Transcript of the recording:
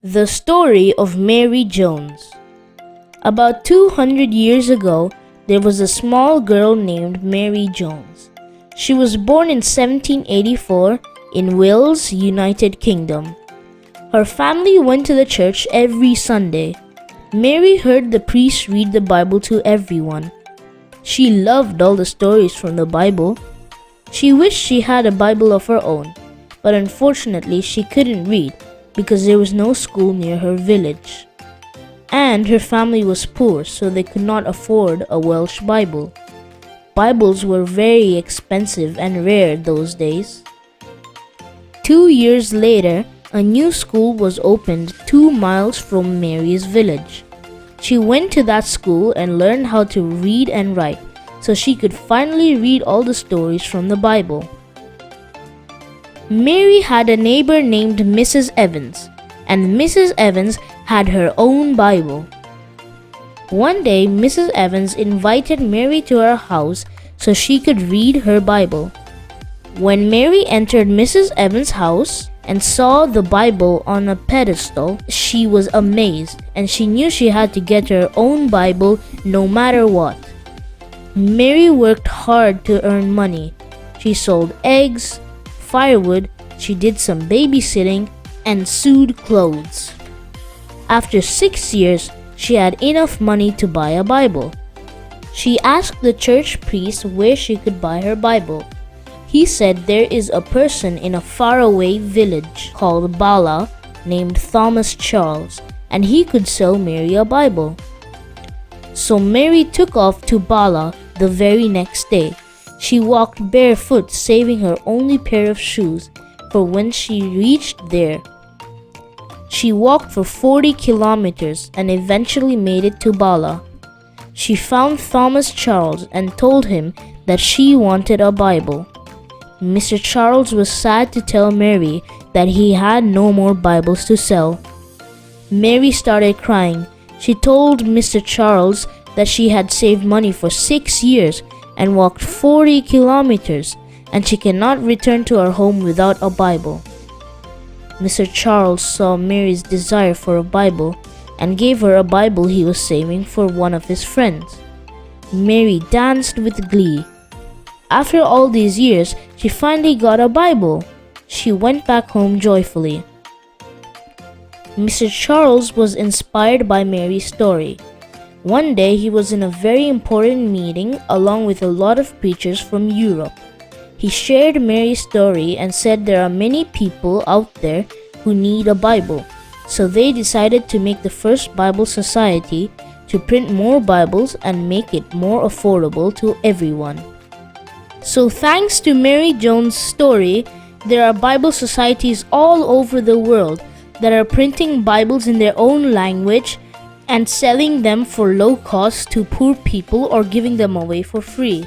The story of Mary Jones. About 200 years ago, there was a small girl named Mary Jones. She was born in 1784 in Wales, United Kingdom. Her family went to the church every Sunday. Mary heard the priest read the Bible to everyone. She loved all the stories from the Bible. She wished she had a Bible of her own, but unfortunately she couldn't read because there was no school near her village. And her family was poor, so they could not afford a Welsh Bible. Bibles were very expensive and rare those days. 2 years later, a new school was opened 2 miles from Mary's village. She went to that school and learned how to read and write, so she could finally read all the stories from the Bible. Mary had a neighbor named Mrs. Evans, and Mrs. Evans had her own Bible. One day, Mrs. Evans invited Mary to her house so she could read her Bible. When Mary entered Mrs. Evans' house and saw the Bible on a pedestal, she was amazed, and she knew she had to get her own Bible no matter what. Mary worked hard to earn money. She sold eggs, firewood, she did some babysitting, and sewed clothes. After 6 years, she had enough money to buy a Bible. She asked the church priest where she could buy her Bible. He said there is a person in a faraway village called Bala named Thomas Charles, and he could sell Mary a Bible. So Mary took off to Bala the very next day. She walked barefoot, saving her only pair of shoes for when she reached there. She walked for 40 kilometers and eventually made it to Bala. She found Thomas Charles and told him that she wanted a Bible. Mr. Charles was sad to tell Mary that he had no more Bibles to sell. Mary started crying. She told Mr. Charles that she had saved money for 6 years and walked 40 kilometers, and she cannot return to her home without a Bible. Mr. Charles saw Mary's desire for a Bible and gave her a Bible he was saving for one of his friends. Mary danced with glee. After all these years, she finally got a Bible. She went back home joyfully. Mr. Charles was inspired by Mary's story. One day he was in a very important meeting along with a lot of preachers from Europe. He shared Mary's story and said there are many people out there who need a Bible. So they decided to make the first Bible society to print more Bibles and make it more affordable to everyone. So thanks to Mary Jones' story, there are Bible societies all over the world that are printing Bibles in their own language and selling them for low cost to poor people or giving them away for free.